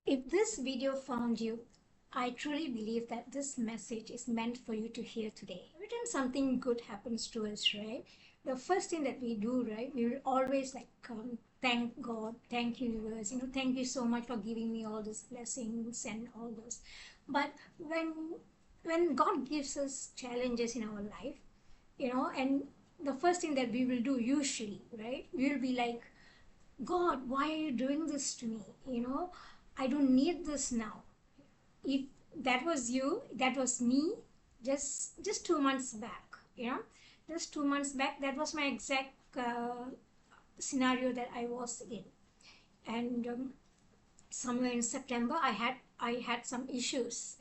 If this video found you, I truly believe that this message is meant for you to hear today. Every time something good happens to us, right? The first thing that we do, right? We will always thank God, thank universe, thank you so much for giving me all these blessings and all this. But when God gives us challenges in our life, and the first thing that we will do usually, right? We will be like, God, why are you doing this to me? I don't need this now. If that was you, that was me, just 2 months back. Just 2 months back, that was my exact scenario that I was in. And somewhere in September, I had some issues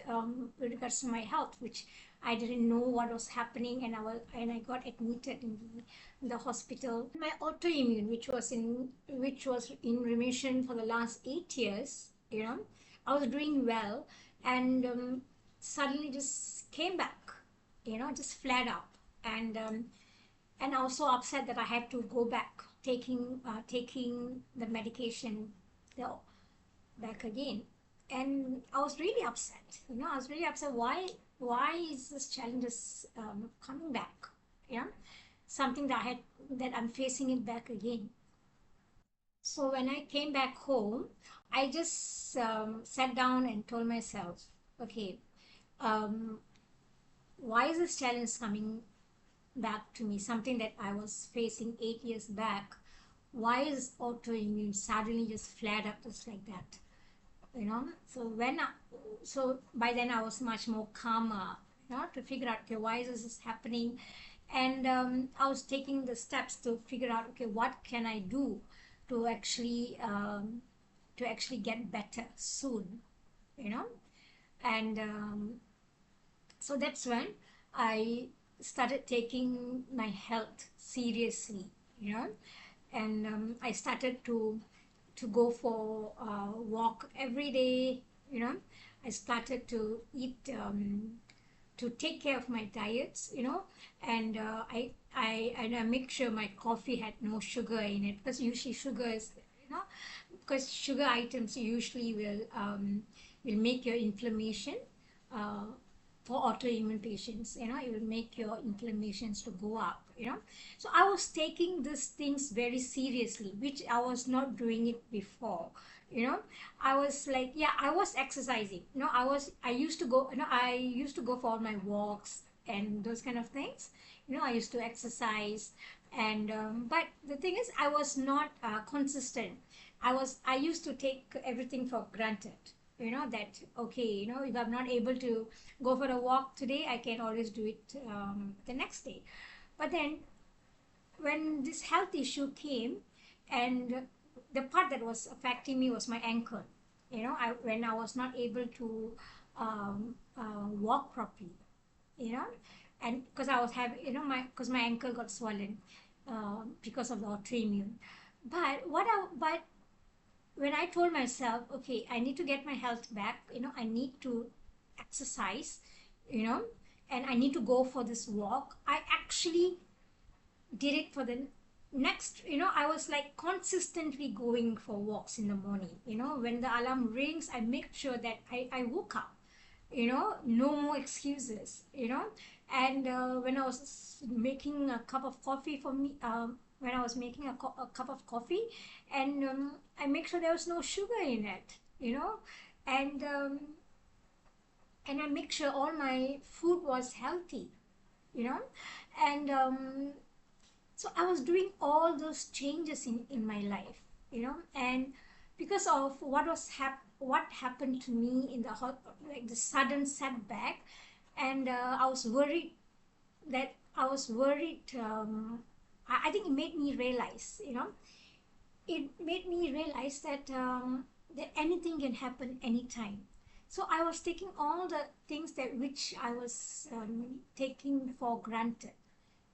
with regards to my health, which I didn't know what was happening, and I got admitted in the hospital. My autoimmune, which was in remission for the last 8 years, I was doing well, and suddenly just came back, just flared up, and I was so upset that I had to go back taking the medication, the back again. And I was really upset. I was really upset. Why is this challenge coming back? Yeah, something that I'm facing it back again. So when I came back home, I just sat down and told myself, okay, um, why is this challenge coming back to me? Something that I was facing 8 years back. Why is autoimmune suddenly just flared up just like that? So by then I was much more calmer, to figure out, okay, why is this happening? And I was taking the steps to figure out, okay, what can I do to actually get better soon, you know and so that's when I started taking my health seriously, and I started to go for a walk every day. I started to eat, to take care of my diets, and I make sure my coffee had no sugar in it, because usually sugar is, because sugar items usually will make your inflammation, uh, for autoimmune patients, it will make your inflammations to go up. So I was taking these things very seriously, which I was not doing it before. I was like, yeah, I was exercising. I used to go for all my walks and those kind of things. I used to exercise, and but the thing is, I was not consistent. I used to take everything for granted. That, okay, if I'm not able to go for a walk today, I can always do it the next day. But then when this health issue came, and the part that was affecting me was my ankle. When I was not able to walk properly, you know and because I was having, my ankle got swollen, because of the autoimmune. But when I told myself, okay, I need to get my health back, I need to exercise, you know and I need to go for this walk, I actually did it for the next. I was like consistently going for walks in the morning. When the alarm rings, I make sure that I woke up. No more excuses. And when I was making a cup of coffee for me, when I was making a cup of coffee, and I make sure there was no sugar in it. And and I make sure all my food was healthy. you know and so I was doing all those changes in my life. And because of what happened to me in like the sudden setback, and I was worried. I think it made me realize that anything can happen anytime. So I was taking all the things that which I was taking for granted.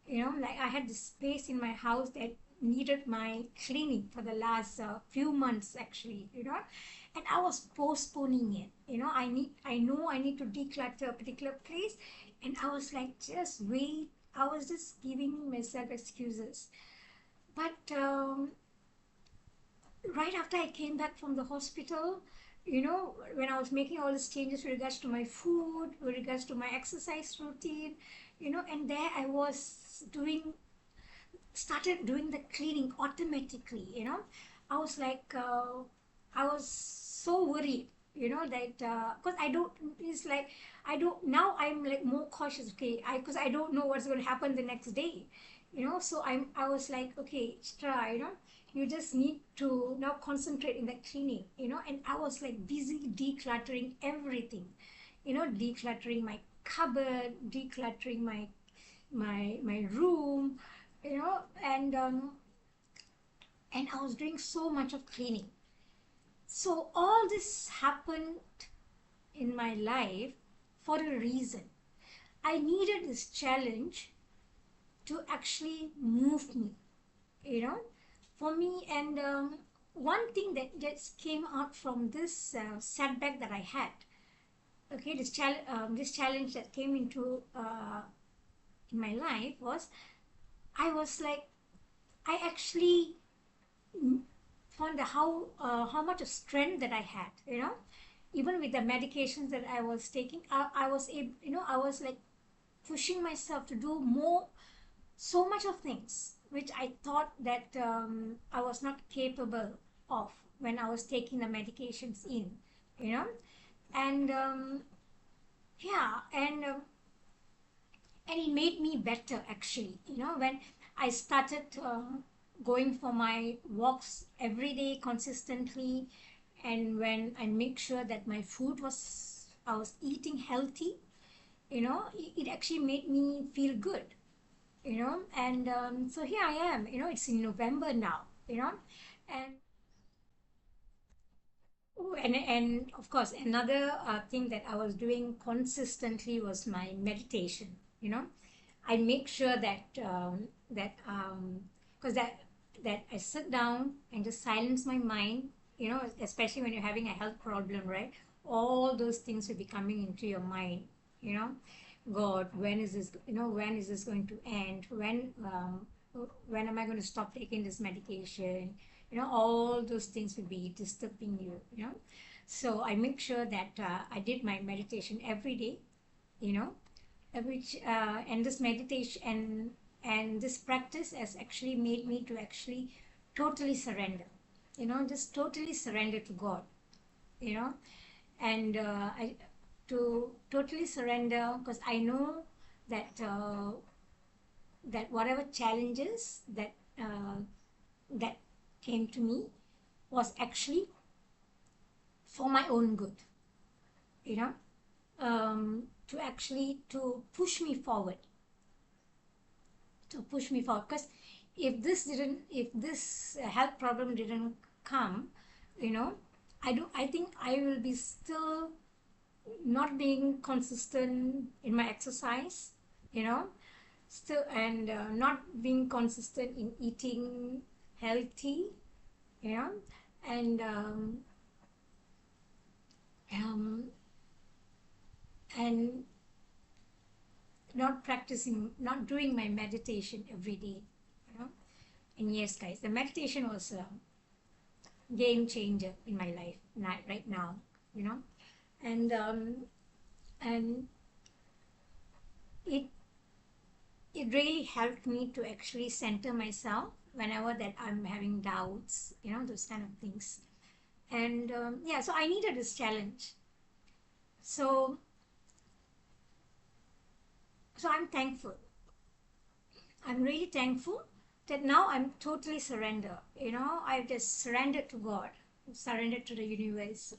Like I had this space in my house that needed my cleaning for the last few months, actually. And I was postponing it. I know I need to declutter a particular place, and I was like, just wait. I was just giving myself excuses. But right after I came back from the hospital, when I was making all these changes with regards to my food, with regards to my exercise routine, and there I was started doing the cleaning automatically. I was like, I was so worried, that because I don't, it's like, I don't, now I'm like more cautious, okay, because I don't know what's going to happen the next day, so I was like, okay, Chitra, you just need to now concentrate in that cleaning, and I was like busy decluttering everything, decluttering my cupboard, decluttering my room, and I was doing so much of cleaning. So all this happened in my life for a reason. I needed this challenge to actually move me, you know, for me. And one thing that just came out from this setback that I had, okay, this challenge that came into in my life was, I was like, I actually found how much of strength that I had, even with the medications that I was taking. I was able, I was like pushing myself to do more, so much of things which I thought that I was not capable of when I was taking the medications in, you know, and yeah, and it made me better actually, when I started going for my walks every day consistently, and when I make sure that my food was, I was eating healthy, it actually made me feel good, and so here I am, it's in November now, and oh, and of course another thing that I was doing consistently was my meditation. I make sure that because that I sit down and just silence my mind, especially when you're having a health problem, right? All those things will be coming into your mind, you know. God, when is this, when is this going to end? When am I going to stop taking this medication? All those things will be disturbing you. So I make sure that I did my meditation every day, you know, which and this meditation and this practice has actually made me to actually totally surrender, just totally surrender to God, you know, and I to totally surrender because I know that that whatever challenges that came to me was actually for my own good, you know, to actually to push me forward because if this health problem didn't come, you know, I think I will be still not being consistent in my exercise, you know, still, and not being consistent in eating healthy, you know, and um, and not doing my meditation every day, you know. And yes, guys, the meditation was a game changer in my life right now, you know, and and it it really helped me to actually center myself whenever that I'm having doubts, those kind of things. And yeah, so I needed this challenge. So I'm thankful. I'm really thankful that now I'm totally surrendered. I've just surrendered to God, surrendered to the universe,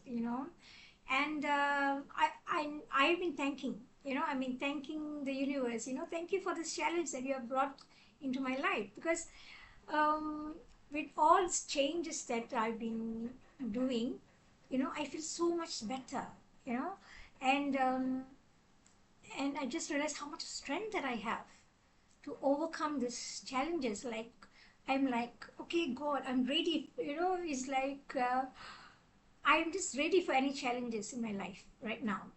and I've been thanking, I've been thanking the universe, thank you for this challenge that you have brought into my life, because with all these changes that I've been doing, I feel so much better, you know, and I just realized how much strength that I have to overcome these challenges. Like, I'm like, okay, God, I'm ready. It's like I'm just ready for any challenges in my life right now.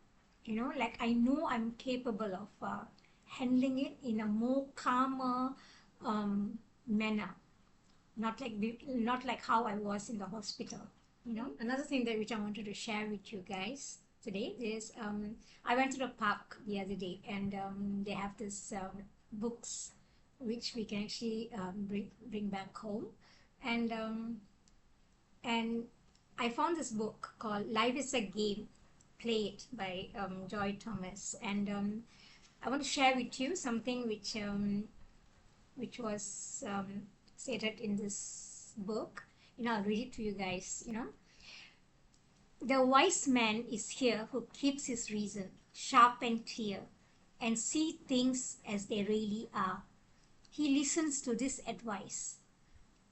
Like I know I'm capable of handling it in a more calmer manner, not like how I was in the hospital. Another thing that which I wanted to share with you guys today is I went to the park the other day, and they have this books which we can actually bring back home, and and I found this book called Life is a Game, Play It by Joy Thomas, and I want to share with you something which was stated in this book. I'll read it to you guys. The wise man is here who keeps his reason sharp and clear and see things as they really are. He listens to this advice.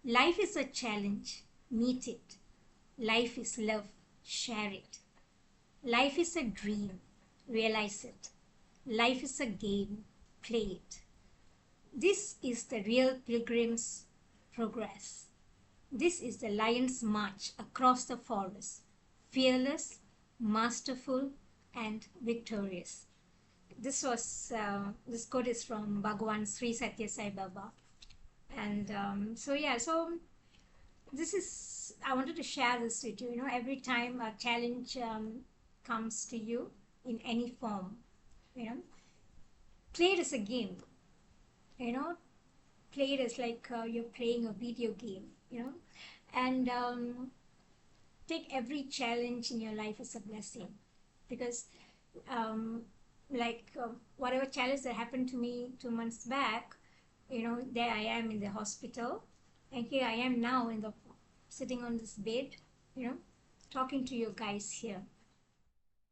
Life is a challenge, meet it. Life is love, share it. Life is a dream, realize it. Life is a game, play it. This is the real pilgrim's progress. This is the lion's march across the forest, fearless, masterful, and victorious. This quote is from Bhagwan Sri Satya Sai Baba. And so I wanted to share this with you. Every time a challenge comes to you in any form, play it as a game. Play it as like you're playing a video game. And take every challenge in your life as a blessing, because whatever challenge that happened to me 2 months back, there I am in the hospital, and here I am now sitting on this bed, talking to you guys here.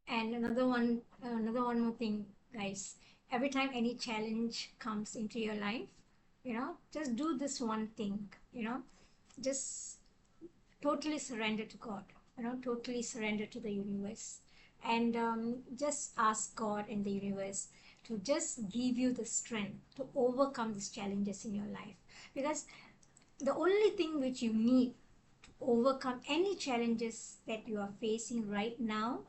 And another one more thing, guys. Every time any challenge comes into your life, just do this one thing. Just totally surrender to God. Totally surrender to the universe, and just ask God and the universe to just give you the strength to overcome these challenges in your life. Because the only thing which you need to overcome any challenges that you are facing right now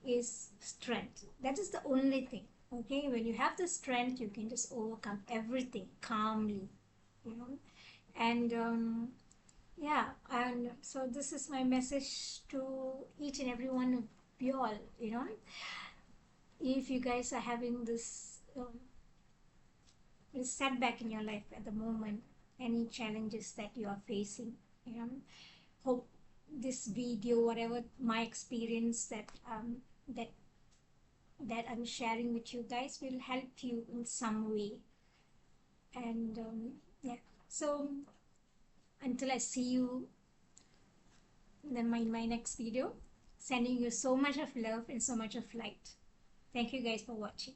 is strength. That is the only thing. Okay, when you have the strength, you can just overcome everything calmly. And and so this is my message to each and every one of you all. If you guys are having this setback in your life at the moment, any challenges that you are facing, hope this video, whatever my experience that I'm sharing with you guys, will help you in some way. And so until I see you in my next video, sending you so much of love and so much of light. Thank you guys for watching.